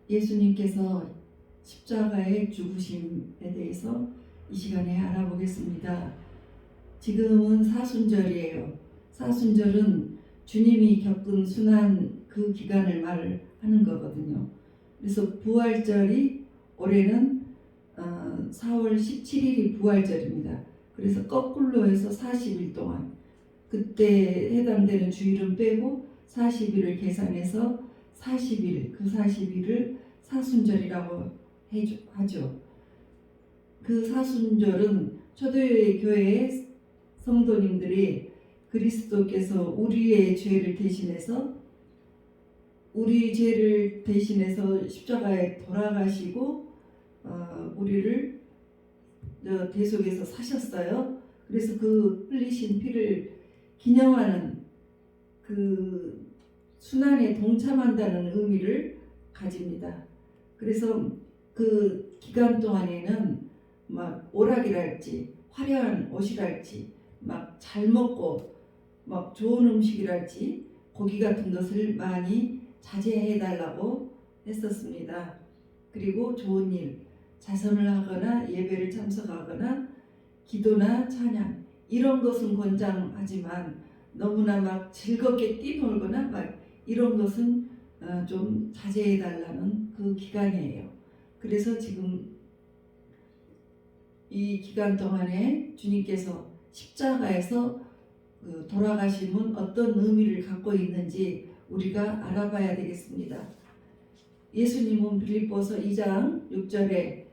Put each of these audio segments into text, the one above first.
예수님께서 십자가의 죽으심에 대해서 이 시간에 알아보겠습니다. 지금은 사순절이에요. 사순절은 주님이 겪은 순환 그 기간을 말하는 거거든요. 그래서 부활절이 올해는 4월 17일이 부활절입니다. 그래서 거꾸로 해서 40일 동안 그때 해당되는 주일은 빼고 40일을 계산해서 40일, 그 40일을 사순절이라고 하죠. 그 사순절은 초대교회 교회의 성도님들이 그리스도께서 우리의 죄를 대신해서 십자가에 돌아가시고 우리를 대속해서 사셨어요. 그래서 그 흘리신 피를 기념하는 그 순환에 동참한다는 의미를 가집니다. 그래서 그 기간 동안에는 막 오락이랄지 화려한 옷이랄지 막 잘 먹고 막 좋은 음식이랄지 고기 같은 것을 많이 자제해 달라고 했었습니다. 그리고 좋은 일, 자선을 하거나 예배를 참석하거나 기도나 찬양 이런 것은 권장하지만 너무나 막 즐겁게 뛰놀거나 막 이런 것은 좀 자제해 달라는 그 기간이에요. 그래서 지금 이 기간 동안에 주님께서 십자가에서 돌아가심은 어떤 의미를 갖고 있는지 우리가 알아봐야 되겠습니다. 예수님은 빌립보서 2장 6절에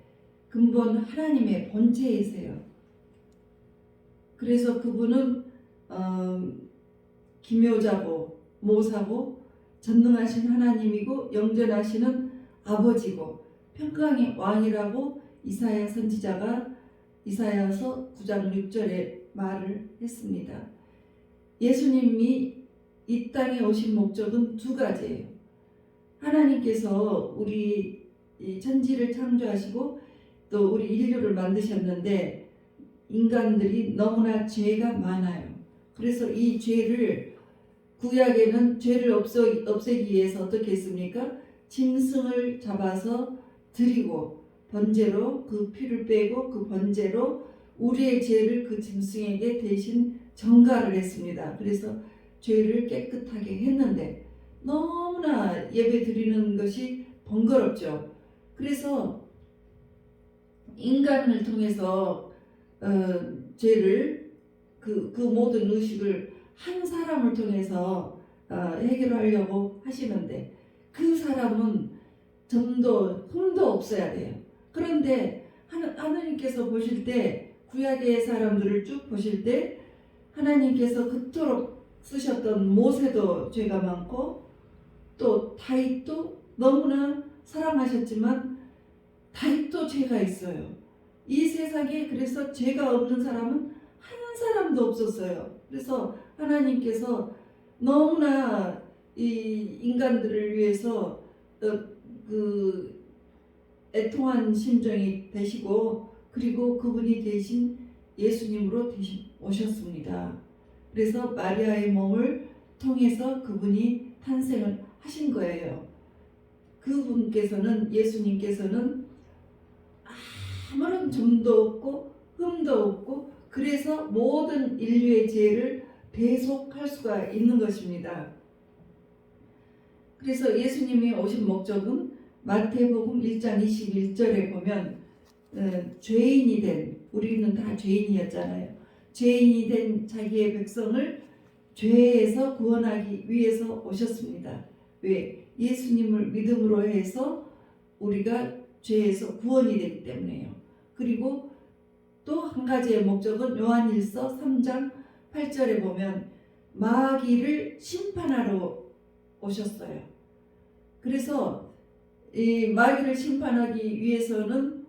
근본 하나님의 본체이세요. 그래서 그분은 기묘자고 모사고 전능하신 하나님이고 영전하시는 아버지고 평강의 왕이라고 이사야 선지자가 이사야서 9장 6절에 말을 했습니다. 예수님이 이 땅에 오신 목적은 두 가지예요. 하나님께서 우리 천지를 창조하시고 또 우리 인류를 만드셨는데 인간들이 너무나 죄가 많아요. 그래서 이 죄를 구약에는 죄를 없애기 위해서 어떻게 했습니까? 짐승을 잡아서 드리고 번제로 그 피를 빼고 그 번제로 우리의 죄를 그 짐승에게 대신 전가를 했습니다. 그래서 죄를 깨끗하게 했는데 너무나 예배 드리는 것이 번거롭죠. 그래서 인간을 통해서 죄를 그 모든 의식을 한 사람을 통해서 해결하려고 하시는데 그 사람은 점도 흠도 없어야 돼요. 그런데 하나님께서 보실 때 구약의 사람들을 쭉 보실 때 하나님께서 그토록 쓰셨던 모세도 죄가 많고 또 다윗도 너무나 사랑하셨지만 다윗도 죄가 있어요. 이 세상에 그래서 죄가 없는 사람은 한 사람도 없었어요. 그래서 하나님께서 너무나 이 인간들을 위해서 그 애통한 심정이 되시고 그리고 그분이 대신 예수님으로 대신 오셨습니다. 그래서 마리아의 몸을 통해서 그분이 탄생을 하신 거예요. 그분께서는 예수님께서는 아무런 점도 없고 흠도 없고 그래서 모든 인류의 죄를 대속할 수가 있는 것입니다. 그래서 예수님이 오신 목적은 마태복음 1장 21절에 보면 죄인이 된 우리는 다 죄인이었잖아요. 죄인이 된 자기의 백성을 죄에서 구원하기 위해서 오셨습니다. 왜? 예수님을 믿음으로 해서 우리가 죄에서 구원이 되기 때문에요. 그리고 또 한 가지의 목적은 요한일서 3장 8절에 보면 마귀를 심판하러 오셨어요. 그래서 이 마귀를 심판하기 위해서는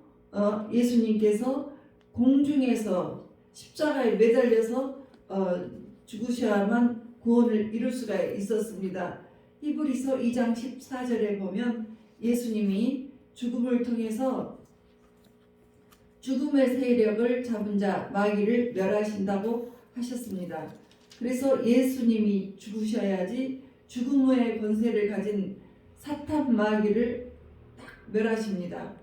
예수님께서 공중에서 십자가에 매달려서 죽으셔야만 구원을 이룰 수가 있었습니다. 히브리서 2장 14절에 보면 예수님이 죽음을 통해서 죽음의 세력을 잡은 자 마귀를 멸하신다고 하셨습니다. 그래서 예수님이 죽으셔야지 죽음의 권세를 가진 사탄 마귀를 멸하십니다.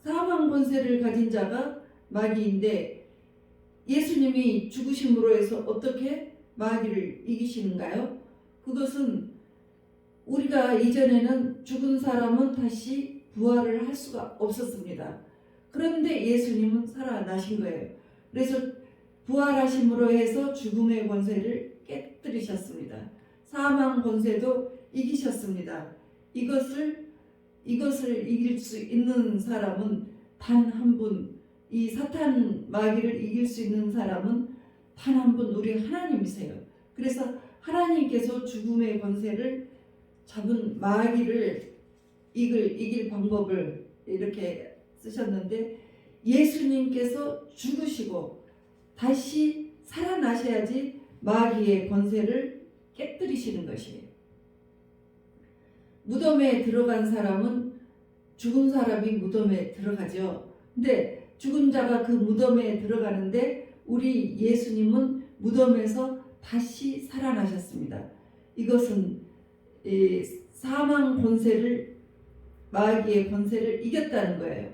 사망 권세를 가진 자가 마귀인데 예수님이 죽으심으로 해서 어떻게 마귀를 이기시는가요? 그것은 우리가 이전에는 죽은 사람은 다시 부활을 할 수가 없었습니다. 그런데 예수님은 살아나신 거예요. 그래서 부활하심으로 해서 죽음의 권세를 깨뜨리셨습니다. 사망 권세도 이기셨습니다. 이것을 이길 수 있는 사람은 단 한 분, 이 사탄 마귀를 이길 수 있는 사람은 단 한 분, 우리 하나님이세요. 그래서 하나님께서 죽음의 권세를 잡은 마귀를 이길 방법을 이렇게 쓰셨는데 예수님께서 죽으시고 다시 살아나셔야지 마귀의 권세를 깨뜨리시는 것이에요. 무덤에 들어간 사람은 죽은 사람이 무덤에 들어가죠. 근데 죽은 자가 그 무덤에 들어가는데 우리 예수님은 무덤에서 다시 살아나셨습니다. 이것은 사망 권세를 마귀의 권세를 이겼다는 거예요.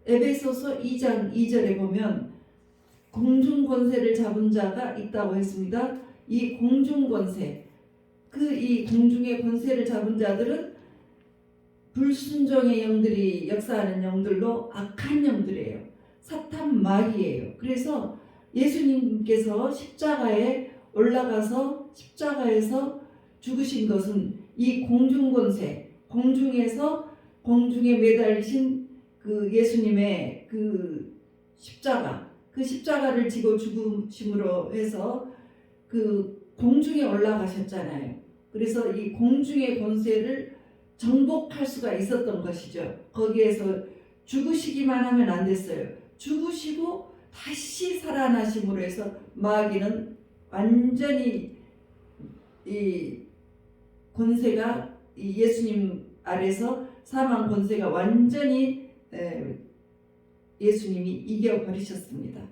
에베소서 2장 2절에 보면 공중 권세를 잡은 자가 있다고 했습니다. 이 공중 권세, 이 공중의 권세를 잡은 자들은 불순종의 영들이 역사하는 영들로 악한 영들이에요. 사탄 마귀예요. 그래서 예수님께서 십자가에 올라가서 십자가에서 죽으신 것은 이 공중 권세, 공중에 매달리신 그 예수님의 그 십자가를 지고 죽으심으로 해서 그 공중에 올라가셨잖아요. 그래서 이 공중의 권세를 정복할 수가 있었던 것이죠. 거기에서 죽으시기만 하면 안 됐어요. 죽으시고 다시 살아나심으로 해서 마귀는 완전히 이 권세가 이 예수님 아래서 사망 권세가 완전히 예수님이 이겨버리셨습니다.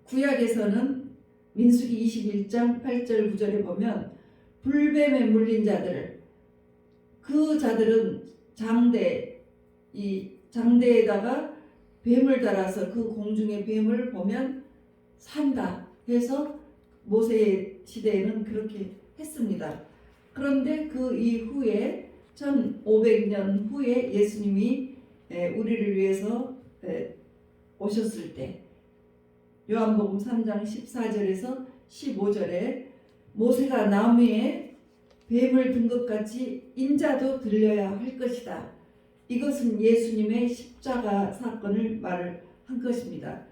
구약에서는 민수기 21장 8절 9절에 보면 불뱀에 물린 자들을 그 자들은 장대에다가 뱀을 달아서 그 공중의 뱀을 보면 산다 해서 모세 시대에는 그렇게 했습니다. 그런데 그 이후에 1500년 후에 예수님이 우리를 위해서 오셨을 때 요한복음 3장 14절에서 15절에 모세가 나무에 뱀을 든 것 같이 인자도 들려야 할 것이다. 이것은 예수님의 십자가 사건을 말을 한 것입니다.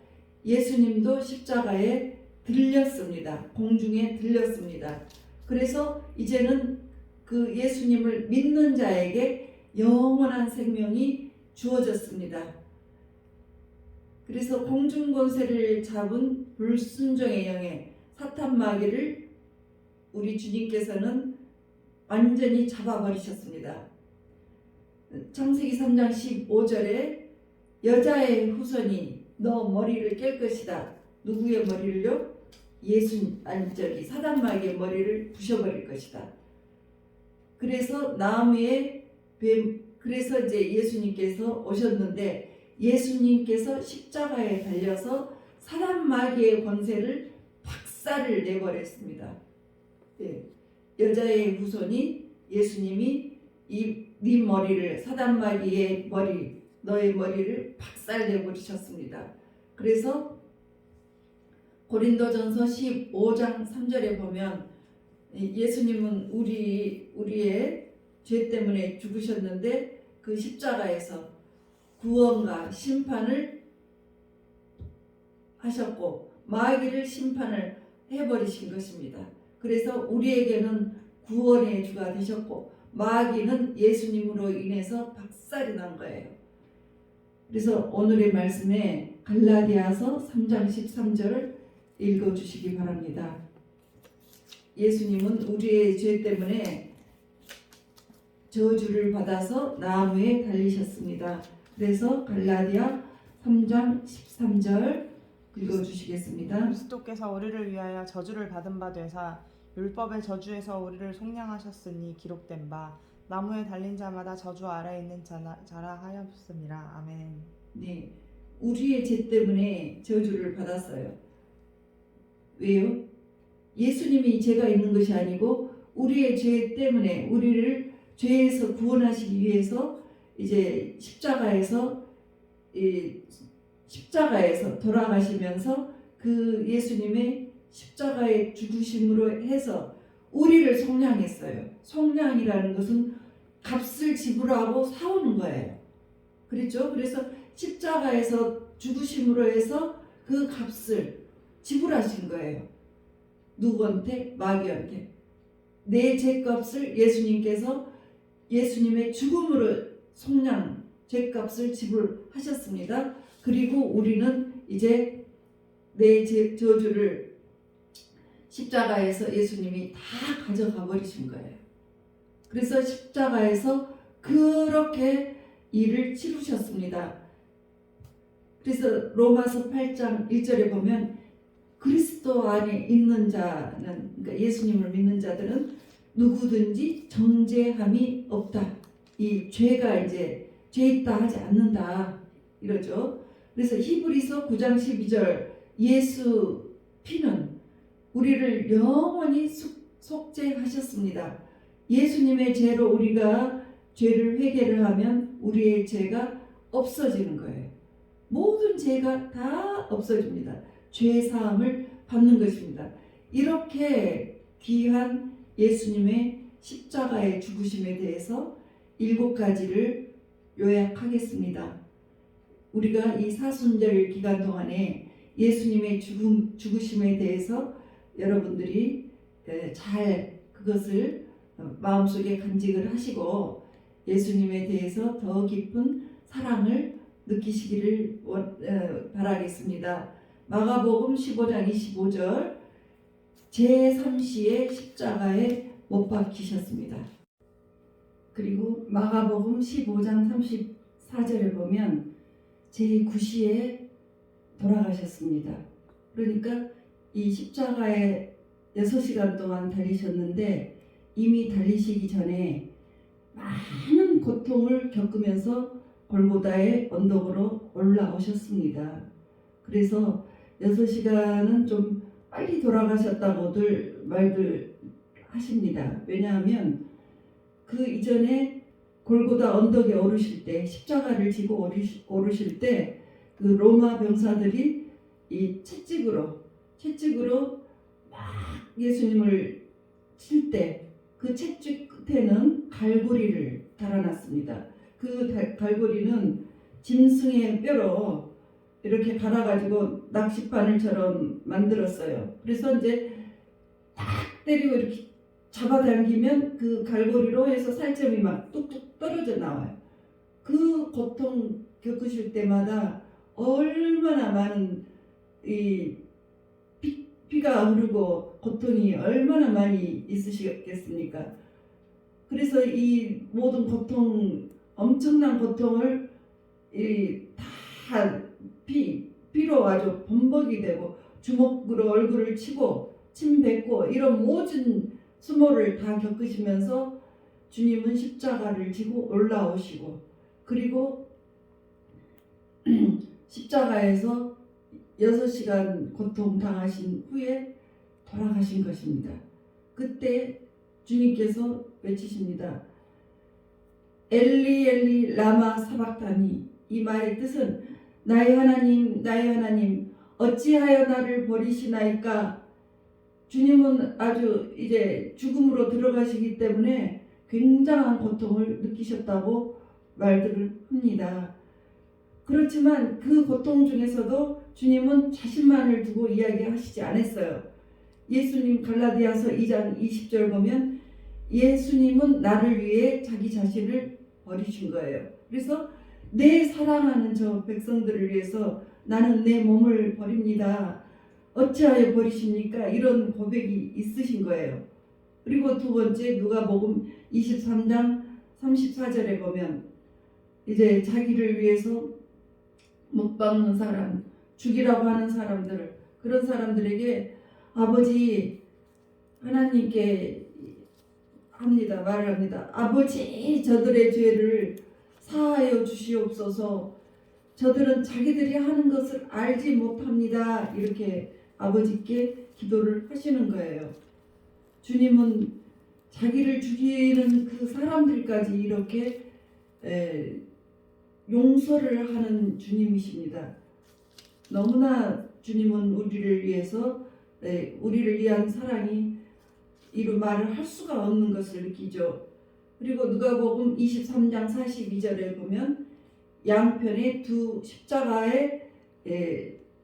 예수님도 십자가에 들렸습니다. 공중에 들렸습니다. 그래서 이제는 그 예수님을 믿는 자에게 영원한 생명이 주어졌습니다. 그래서 공중 권세를 잡은 불순종의 영의 사탄 마귀를 우리 주님께서는 완전히 잡아버리셨습니다. 창세기 3장 15절에 여자의 후손이 너 머리를 깰 것이다. 누구의 머리를요? 사단 마귀의 머리를 부셔버릴 것이다. 그래서 나무에 그래서 이제 예수님께서 오셨는데 예수님께서 십자가에 달려서 사단 마귀의 권세를 박살을 내버렸습니다. 여자의 후손이 예수님이 네 머리를 사단 마귀의 너의 머리를 박살 내버리셨습니다. 그래서 고린도전서 15장 3절에 보면 예수님은 우리의 죄 때문에 죽으셨는데 그 십자가에서 구원과 심판을 하셨고 마귀를 심판을 해버리신 것입니다. 그래서 우리에게는 구원의 주가 되셨고 마귀는 예수님으로 인해서 박살이 난 거예요. 그래서 오늘의 말씀에 갈라디아서 3장 13절 읽어주시기 바랍니다. 예수님은 우리의 죄 때문에 저주를 받아서 나무에 달리셨습니다. 그래서 갈라디아 3장 13절 읽어주시겠습니다. 그리스도께서 우리를 위하여 저주를 받은 바 되사 율법의 저주에서 우리를 속량하셨으니 기록된 바 나무에 달린 자마다 저주 아래 있는 자라 하였습니다. 아멘. 네, 우리의 죄 때문에 저주를 받았어요. 왜요? 예수님이 죄가 있는 것이 아니고 우리의 죄 때문에 우리를 죄에서 구원하시기 위해서 이제 십자가에서 돌아가시면서 그 예수님의 십자가의 죽으심으로 해서 우리를 속량했어요. 속량이라는 것은 값을 지불하고 사오는 거예요. 그렇죠? 그래서 십자가에서 죽으심으로 해서 그 값을 지불하신 거예요. 누구한테? 마귀한테. 내 죄값을 예수님께서 예수님의 죽음으로 속량, 죄값을 지불하셨습니다. 그리고 우리는 이제 내 저주를 십자가에서 예수님이 다 가져가 버리신 거예요. 그래서 십자가에서 그렇게 일을 치르셨습니다. 그래서 로마서 8장 1절에 보면 그리스도 안에 있는 자는, 그러니까 예수님을 믿는 자들은 누구든지 정죄함이 없다. 이 죄가 이제 죄 있다 하지 않는다 이러죠. 그래서 히브리서 9장 12절 예수 피는 우리를 영원히 속죄하셨습니다. 예수님의 죄로 우리가 죄를 회개를 하면 우리의 죄가 없어지는 거예요. 모든 죄가 다 없어집니다. 죄 사함을 받는 것입니다. 이렇게 귀한 예수님의 십자가의 죽으심에 대해서 7가지를 요약하겠습니다. 우리가 이 사순절 기간 동안에 예수님의 죽으심에 대해서 여러분들이 잘 그것을 마음속에 간직을 하시고 예수님에 대해서 더 깊은 사랑을 느끼시기를 바라겠습니다. 마가복음 15장 25절 제3시에 십자가에 못 박히셨습니다. 그리고 마가복음 15장 34절에 보면 제9시에 돌아가셨습니다. 그러니까 이 십자가에 6시간 동안 달리셨는데 이미 달리시기 전에 많은 고통을 겪으면서 골고다의 언덕으로 올라오셨습니다. 그래서 6시간은 좀 빨리 돌아가셨다고들 말들 하십니다. 왜냐하면 그 이전에 골고다 언덕에 오르실 때 십자가를 지고 오르실 때 그 로마 병사들이 이 채찍으로 막 예수님을 칠 때 그 채찍 끝에는 갈고리를 달아놨습니다. 그 갈고리는 짐승의 뼈로 이렇게 갈아가지고 낚시바늘처럼 만들었어요. 그래서 이제 딱 때리고 이렇게 잡아당기면 그 갈고리로 해서 살점이 막 뚝뚝 떨어져 나와요. 그 고통 겪으실 때마다 얼마나 많은 이 피가 흐르고 고통이 얼마나 많이 있으시겠습니까? 그래서 이 모든 고통, 엄청난 고통을 다 피로 아주 범벅이 되고 주먹으로 얼굴을 치고 침 뱉고 이런 모든 수모를 다 겪으시면서 주님은 십자가를 지고 올라오시고 그리고 십자가에서 6시간 고통 당하신 후에 돌아가신 것입니다. 그때 주님께서 외치십니다. 엘리 엘리 라마 사박다니. 이 말의 뜻은 나의 하나님 나의 하나님 어찌하여 나를 버리시나이까. 주님은 아주 이제 죽음으로 들어가시기 때문에 굉장한 고통을 느끼셨다고 말들을 합니다. 그렇지만 그 고통 중에서도 주님은 자신만을 두고 이야기하시지 않았어요. 예수님 갈라디아서 2장 20절 보면 예수님은 나를 위해 자기 자신을 버리신 거예요. 그래서 내 사랑하는 저 백성들을 위해서 나는 내 몸을 버립니다. 어찌하여 버리십니까? 이런 고백이 있으신 거예요. 그리고 두 번째 누가복음 23장 34절에 보면 이제 자기를 위해서 못 박는 사람, 죽이라고 하는 사람들, 그런 사람들에게 아버지 하나님께 합니다. 말을 합니다. 아버지, 저들의 죄를 사하여 주시옵소서. 저들은 자기들이 하는 것을 알지 못합니다. 이렇게 아버지께 기도를 하시는 거예요. 주님은 자기를 죽이는 그 사람들까지 이렇게 용서를 하는 주님이십니다. 너무나 주님은 우리를 위해서 우리를 위한 사랑이 이루 말을 할 수가 없는 것을 느끼죠. 그리고 누가복음 23장 42절에 보면 양편에 두 십자가에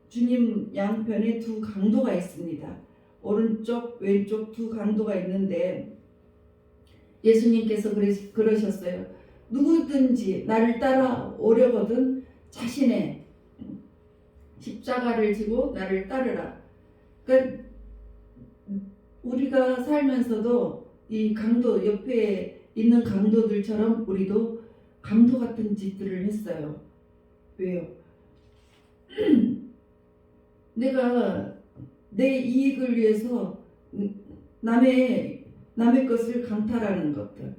주님 양편에 두 강도가 있습니다. 오른쪽 왼쪽 두 강도가 있는데 예수님께서 그러셨어요. 누구든지 나를 따라오려거든 자신의 십자가를 지고 나를 따르라. 그러니까 우리가 살면서도 이 강도 옆에 있는 강도들처럼 우리도 강도 같은 짓들을 했어요. 왜요? 내가 내 이익을 위해서 남의 것을 강탈하는 것들,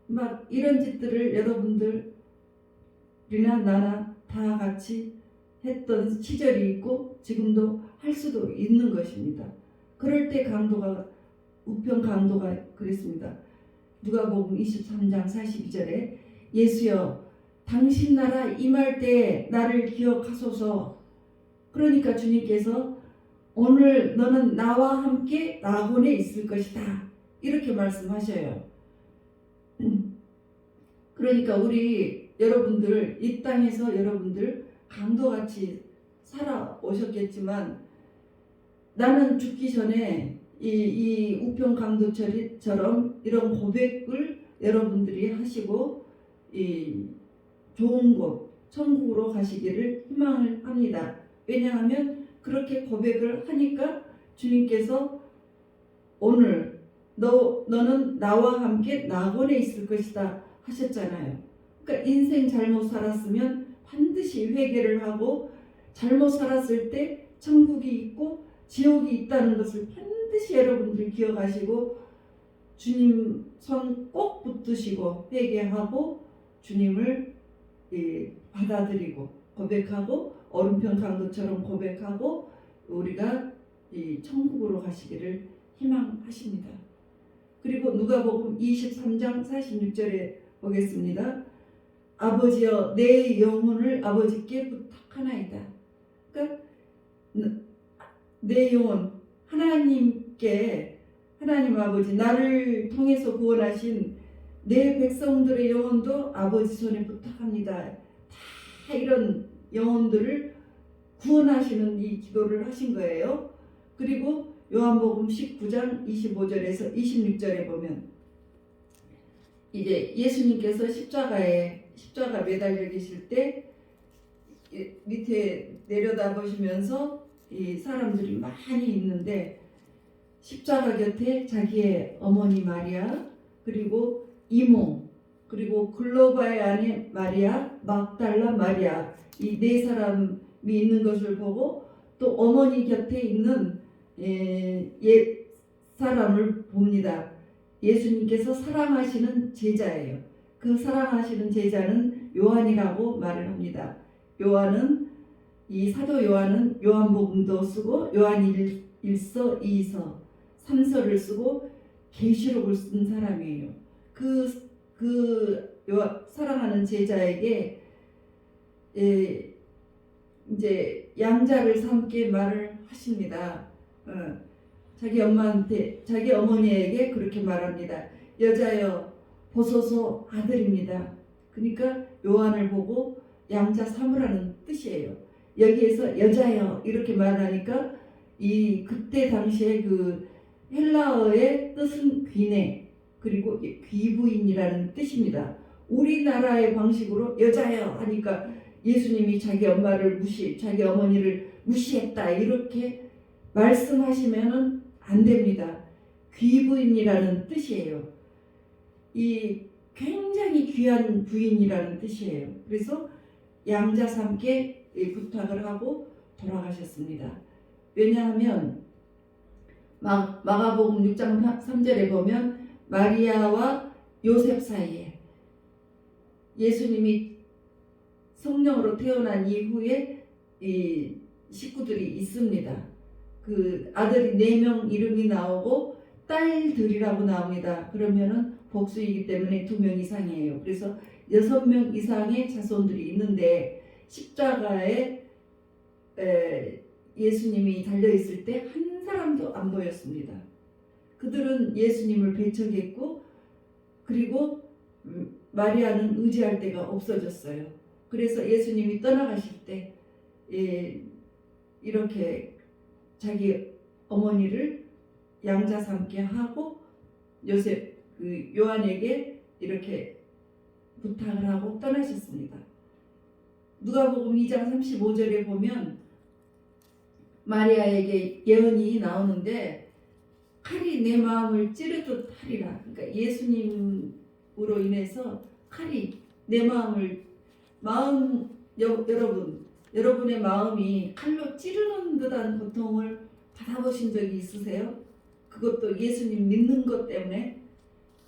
막 이런 짓들을 여러분들이나 나나 다 같이 했던 시절이 있고 지금도 할 수도 있는 것입니다. 그럴 때 강도가 우편 강도가 그랬습니다. 누가복음 23장 42절에 예수여 당신 나라 임할 때 나를 기억하소서. 그러니까 주님께서 오늘 너는 나와 함께 낙원에 있을 것이다. 이렇게 말씀하셔요. 그러니까 우리 여러분들 이 땅에서 여러분들 강도같이 살아오셨겠지만 나는 죽기 전에 이 우편 강도처럼 이런 고백을 여러분들이 하시고 이 좋은 곳 천국으로 가시기를 희망을 합니다. 왜냐하면 그렇게 고백을 하니까 주님께서 오늘 너는 나와 함께 낙원에 있을 것이다 하셨잖아요. 그러니까 인생 잘못 살았으면 반드시 회개를 하고 잘못 살았을 때 천국이 있고 지옥이 있다는 것을 반드시 여러분들 기억하시고 주님 손 꼭 붙드시고 회개하고 주님을 받아들이고 고백하고 오른편 강도처럼 고백하고 우리가 이 천국으로 가시기를 희망하십니다. 그리고 누가복음 23장 46절에 보겠습니다. 아버지여 내 영혼을 아버지께 부탁하나이다. 그러니까 내 영혼 하나님께 하나님 아버지 나를 통해서 구원하신 내 백성들의 영혼도 아버지 손에 부탁합니다. 다 이런 영혼들을 구원하시는 이 기도를 하신 거예요. 그리고 요한복음 19장 25절에서 26절에 보면 이제 예수님께서 십자가 매달려 계실 때 밑에 내려다 보시면서 이 사람들이 많이 있는데 십자가 곁에 자기의 어머니 마리아 그리고 이모 그리고 글로바의 아내 마리아 막달라 마리아 이 네 사람이 있는 것을 보고 또 어머니 곁에 있는 사람을 봅니다. 예수님께서 사랑하시는 제자예요. 그 사랑하시는 제자는 요한이라고 말을 합니다. 요한은 이 사도 요한은 요한복음도 쓰고 요한 1서 2서 3서를 쓰고 계시록을 쓴 사람이에요. 사랑하는 제자에게 이제 양자를 삼게 말을 하십니다. 자기 어머니에게 그렇게 말합니다. 여자여 보소서 아들입니다. 그러니까 요한을 보고 양자 삼으라는 뜻이에요. 여기에서 여자여 이렇게 말하니까 그때 당시에 그 헬라어의 뜻은 귀내 그리고 귀부인이라는 뜻입니다. 우리나라의 방식으로 여자여 하니까 예수님이 자기 어머니를 무시했다 이렇게 말씀하시면은 안 됩니다. 귀부인이라는 뜻이에요. 이 굉장히 귀한 부인이라는 뜻이에요. 그래서 양자 삼게 부탁을 하고 돌아가셨습니다. 왜냐하면 마가복음 6장 3절에 보면 마리아와 요셉 사이에 예수님이 성령으로 태어난 이후에 이 식구들이 있습니다. 그 아들이 4명 이름이 나오고 딸들이라고 나옵니다. 그러면은 복수이기 때문에 2명 이상이에요. 그래서 6명 이상의 자손들이 있는데 십자가에 예수님이 달려있을 때 한 사람도 안 보였습니다. 그들은 예수님을 배척했고 그리고 마리아는 의지할 데가 없어졌어요. 그래서 예수님이 떠나가실 때 이렇게 자기 어머니를 양자 삼게 하고 요셉 요한에게 이렇게 부탁을 하고 떠나셨습니다. 누가복음 2장 35절에 보면 마리아에게 예언이 나오는데 칼이 내 마음을 찌르듯 하리라. 그러니까 예수님으로 인해서 칼이 내 마음을 여러분의 마음이 칼로 찌르는 듯한 고통을 받아보신 적이 있으세요? 그것도 예수님 믿는 것 때문에.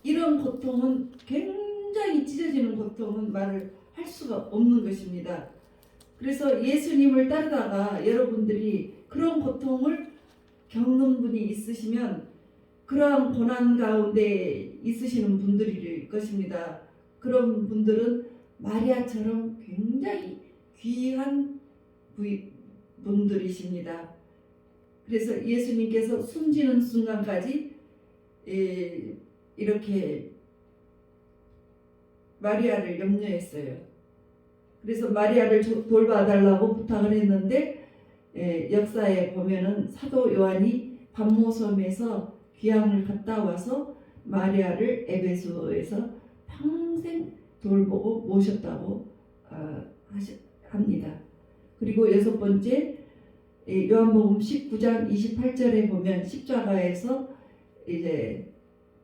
이런 고통은 굉장히 찢어지는 고통은 말을 할 수가 없는 것입니다. 그래서 예수님을 따르다가 여러분들이 그런 고통을 겪는 분이 있으시면 그러한 고난 가운데 있으시는 분들일 것입니다. 그런 분들은 마리아처럼 굉장히 귀한 분들이십니다. 그래서 예수님께서 숨지는 순간까지 이렇게 마리아를 염려했어요. 그래서 마리아를 돌봐달라고 부탁을 했는데 역사에 보면은 사도 요한이 반모섬에서 귀향을 갔다 와서 마리아를 에베소에서 평생 돌보고 모셨다고 합니다. 그리고 6번째 요한복음 19장 28절에 보면 십자가에서 이제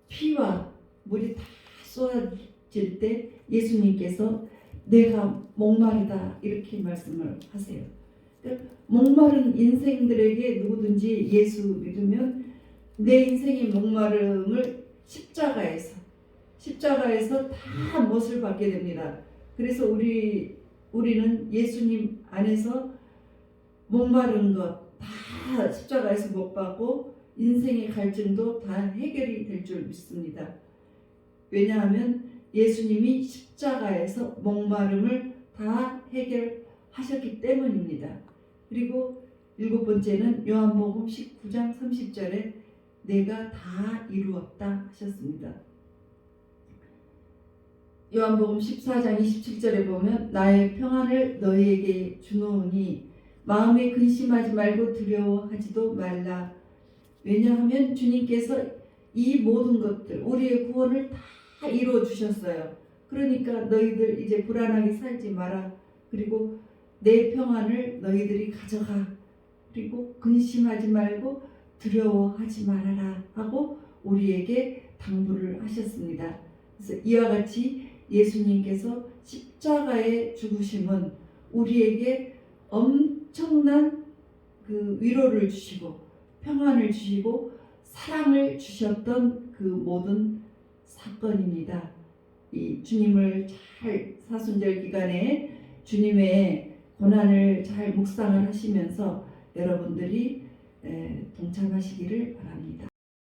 피와 물이 다 쏟아질 때 예수님께서 내가 목마르다 이렇게 말씀을 하세요. 그러니까 목마른 인생들에게 누구든지 예수 믿으면 내 인생의 목마름을 십자가에서 다 몫을 받게 됩니다. 그래서 우리는 예수님 안에서 목마른 것 다 십자가에서 못 받고 인생의 갈증도 다 해결이 될 줄 믿습니다. 왜냐하면 예수님이 십자가에서 목마름을 다 해결하셨기 때문입니다. 그리고 7번째는 요한복음 19장 30절에 내가 다 이루었다 하셨습니다. 요한복음 14장 27절에 보면 나의 평안을 너희에게 주노니 마음에 근심하지 말고 두려워하지도 말라. 왜냐하면 주님께서 이 모든 것들 우리의 구원을 다 이루어 주셨어요. 그러니까 너희들 이제 불안하게 살지 마라. 그리고 내 평안을 너희들이 가져가. 그리고 근심하지 말고 두려워하지 말아라 하고 우리에게 당부를 하셨습니다. 그래서 이와 같이 예수님께서 십자가의 죽으심은 우리에게 엄청난 그 위로를 주시고 평안을 주시고 사랑을 주셨던 그 모든 사건입니다. 이 주님을 잘 사순절 기간에 주님의 고난을 잘 묵상을 하시면서 여러분들이 동참하시기를 바랍니다.